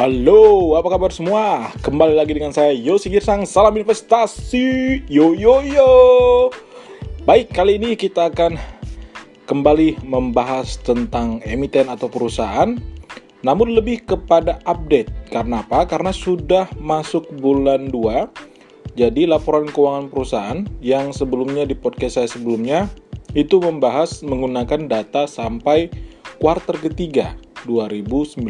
Halo, apa kabar semua? Kembali lagi dengan saya Yosi Girsang, salam investasi. Yo yo yo. Baik, kali ini kita akan kembali membahas tentang emiten atau perusahaan, namun lebih kepada update. Karena apa? Karena sudah masuk bulan 2. Jadi laporan keuangan perusahaan yang sebelumnya di podcast saya sebelumnya itu membahas menggunakan data sampai kuartal ketiga 2019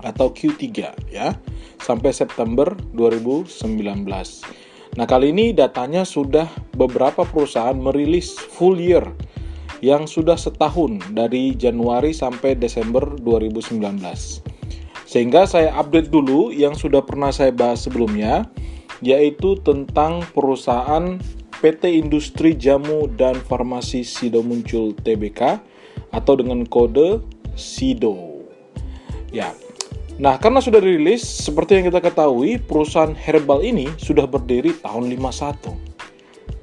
atau Q3 ya, sampai September 2019. Nah, kali ini datanya sudah beberapa perusahaan merilis full year yang sudah setahun dari Januari sampai Desember 2019. Sehingga saya update dulu yang sudah pernah saya bahas sebelumnya, yaitu tentang perusahaan PT Industri Jamu dan Farmasi Sido Muncul Tbk atau dengan kode SIDO. Ya. Nah, karena sudah dirilis, seperti yang kita ketahui, perusahaan herbal ini sudah berdiri tahun 51.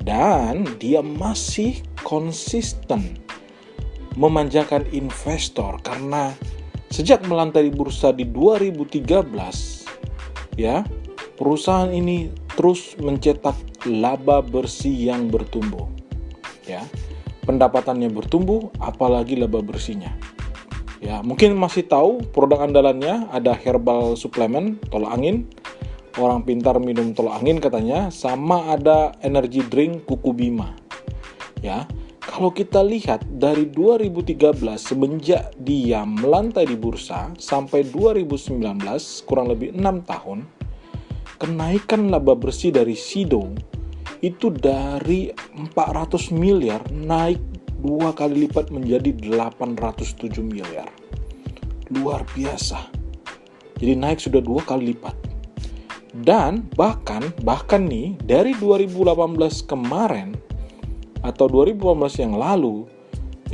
Dan dia masih konsisten memanjakan investor karena sejak melantai di bursa di 2013, ya, perusahaan ini terus mencetak laba bersih yang bertumbuh. Ya, pendapatannya bertumbuh, apalagi laba bersihnya. Ya, mungkin masih tahu produk andalannya ada herbal suplemen tolak angin. Orang pintar minum tolak angin katanya, sama ada energy drink Kuku Bima. Ya, kalau kita lihat dari 2013 semenjak dia melantai di bursa sampai 2019 kurang lebih 6 tahun, kenaikan laba bersih dari Sido itu dari 400 miliar naik 2 kali lipat menjadi 807 miliar. Luar biasa. Jadi naik sudah 2 kali lipat. Dan bahkan nih dari 2018 kemarin atau 2018 yang lalu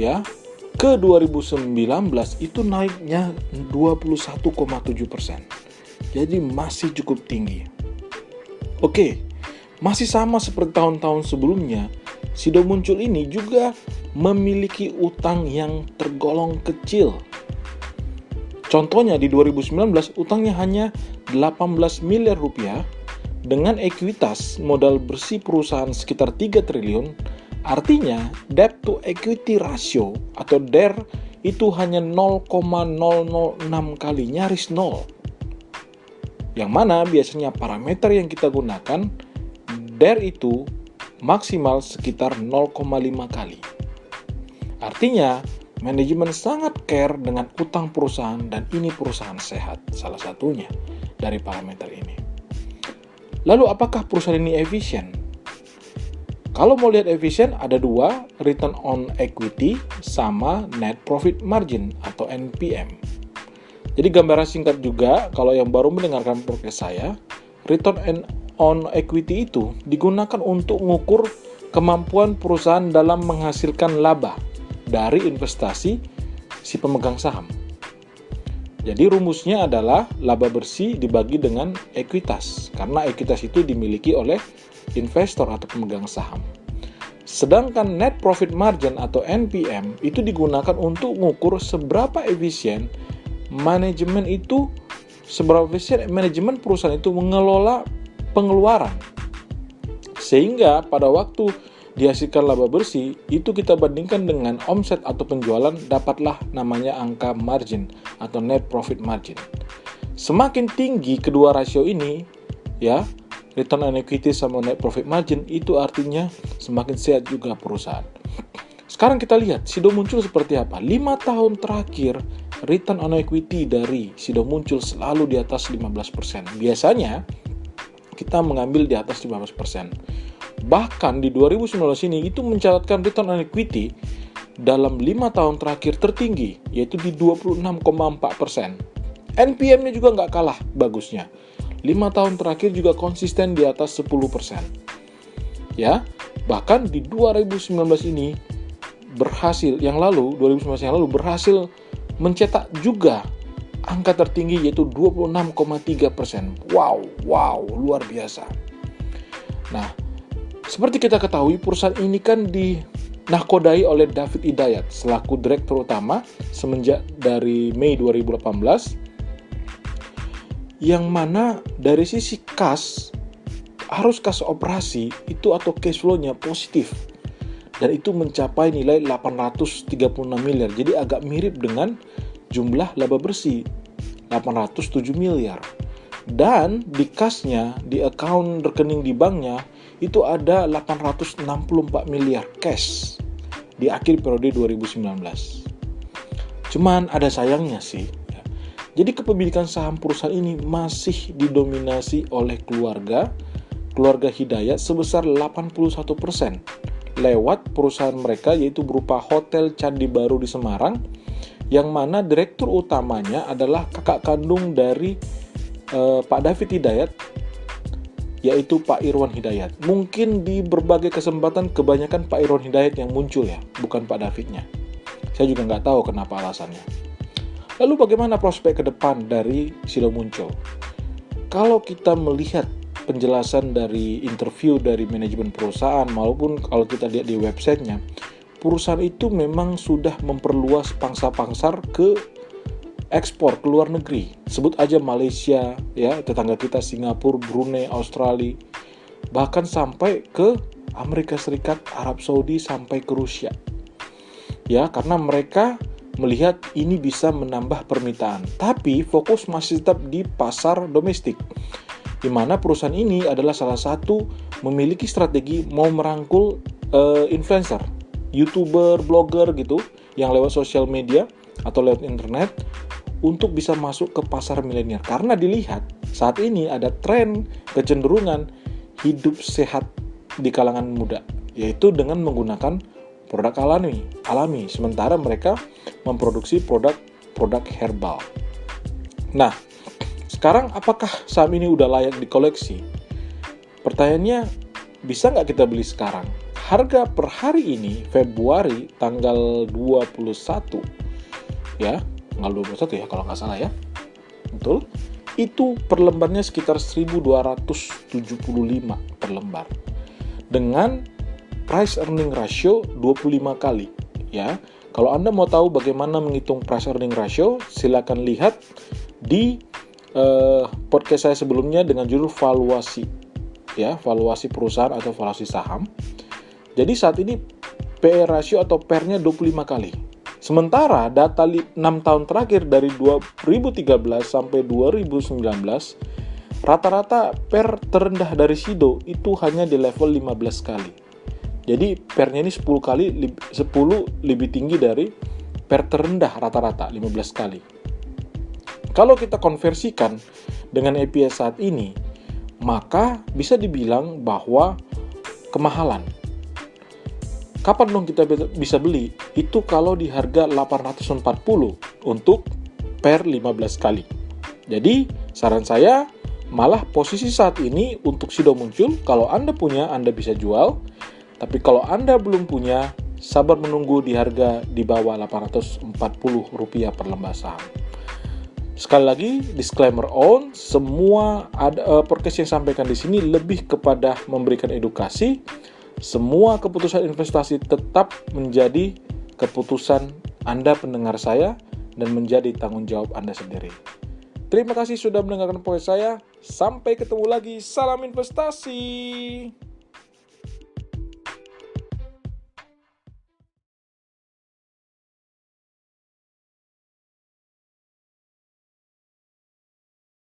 ya ke 2019 itu naiknya 21,7%. Jadi masih cukup tinggi. Oke, masih sama seperti tahun-tahun sebelumnya, Sido Muncul ini juga memiliki utang yang tergolong kecil. Contohnya di 2019 utangnya hanya 18 miliar rupiah dengan ekuitas modal bersih perusahaan sekitar 3 triliun. Artinya debt to equity ratio atau DER itu hanya 0,006 kali, nyaris 0. Yang mana biasanya parameter yang kita gunakan DER itu maksimal sekitar 0,5 kali. Artinya, manajemen sangat care dengan utang perusahaan dan ini perusahaan sehat, salah satunya dari parameter ini. Lalu apakah perusahaan ini efisien? Kalau mau lihat efisien, ada 2, return on equity sama net profit margin atau NPM. Jadi gambaran singkat juga, kalau yang baru mendengarkan podcast saya, return on equity itu digunakan untuk mengukur kemampuan perusahaan dalam menghasilkan laba dari investasi si pemegang saham. Jadi rumusnya adalah laba bersih dibagi dengan ekuitas, karena ekuitas itu dimiliki oleh investor atau pemegang saham. Sedangkan net profit margin atau NPM itu digunakan untuk mengukur seberapa efisien manajemen perusahaan itu mengelola pengeluaran. Sehingga pada waktu dihasilkan laba bersih, itu kita bandingkan dengan omset atau penjualan, dapatlah namanya angka margin atau net profit margin. Semakin tinggi kedua rasio ini, ya, return on equity sama net profit margin, itu artinya semakin sehat juga perusahaan. Sekarang kita lihat Sido Muncul seperti apa. 5 tahun terakhir, return on equity dari Sido Muncul selalu di atas 15%. Biasanya kita mengambil di atas 15%. Bahkan di 2019 ini itu mencatatkan return on equity dalam 5 tahun terakhir tertinggi, yaitu di 26,4%. NPM-nya juga nggak kalah bagusnya. 5 tahun terakhir juga konsisten di atas 10%. Ya, bahkan di 2019 ini berhasil mencetak juga angka tertinggi yaitu 26,3%. Wow, luar biasa. Nah, seperti kita ketahui, perusahaan ini kan dinahkodai oleh David Hidayat selaku direktur utama semenjak dari Mei 2018 yang mana dari sisi arus kas operasi itu atau cash flow-nya positif. Dan itu mencapai nilai 836 miliar. Jadi agak mirip dengan jumlah laba bersih 807 miliar. Dan di kasnya, di account rekening di banknya itu ada 864 miliar cash di akhir periode 2019. Cuman ada sayangnya sih. Jadi kepemilikan saham perusahaan ini masih didominasi oleh keluarga Hidayat sebesar 81%. Lewat perusahaan mereka yaitu berupa Hotel Candi Baru di Semarang, yang mana direktur utamanya adalah kakak kandung dari Pak David Hidayat, yaitu Pak Irwan Hidayat. Mungkin di berbagai kesempatan kebanyakan Pak Irwan Hidayat yang muncul ya, bukan Pak Davidnya. Saya juga nggak tahu kenapa alasannya. Lalu bagaimana prospek ke depan dari Sido Muncul? Kalau kita melihat penjelasan dari interview dari manajemen perusahaan maupun kalau kita lihat di websitenya, perusahaan itu memang sudah memperluas pangsa pasar ke ekspor ke luar negeri. Sebut aja Malaysia, ya, tetangga kita Singapura, Brunei, Australia, bahkan sampai ke Amerika Serikat, Arab Saudi, sampai ke Rusia. Ya, karena mereka melihat ini bisa menambah permintaan. Tapi fokus masih tetap di pasar domestik, di mana perusahaan ini adalah salah satu memiliki strategi mau merangkul influencer, YouTuber, blogger gitu, yang lewat sosial media atau lewat internet untuk bisa masuk ke pasar milenial. Karena dilihat saat ini ada tren kecenderungan hidup sehat di kalangan muda, yaitu dengan menggunakan produk alami, sementara mereka memproduksi produk herbal. Nah, sekarang apakah saham ini udah layak dikoleksi? Pertanyaannya, bisa nggak kita beli sekarang? Harga per hari ini, Februari tanggal 21, ya, tanggal 21 ya kalau nggak salah ya, betul, itu per lembarnya sekitar 1.275 per lembar. Dengan price earning ratio 25 kali, ya. Kalau Anda mau tahu bagaimana menghitung price earning ratio, silakan lihat di podcast saya sebelumnya dengan judul valuasi, ya, valuasi perusahaan atau valuasi saham. Jadi saat ini PE ratio atau PER-nya 25 kali. Sementara data 6 tahun terakhir dari 2013 sampai 2019, rata-rata PER terendah dari Sido itu hanya di level 15 kali. Jadi PER-nya ini 10 lebih tinggi dari PER terendah rata-rata 15 kali. Kalau kita konversikan dengan EPS saat ini, maka bisa dibilang bahwa kemahalan. Kapan dong kita bisa beli? Itu kalau di harga 840 untuk PER 15 kali. Jadi saran saya malah posisi saat ini untuk Sido Muncul, kalau Anda punya, Anda bisa jual. Tapi kalau Anda belum punya, sabar menunggu di harga di bawah Rp840 per lembar saham. Sekali lagi, disclaimer on, semua podcast yang sampaikan di sini lebih kepada memberikan edukasi. Semua keputusan investasi tetap menjadi keputusan Anda pendengar saya dan menjadi tanggung jawab Anda sendiri. Terima kasih sudah mendengarkan podcast saya. Sampai ketemu lagi. Salam investasi.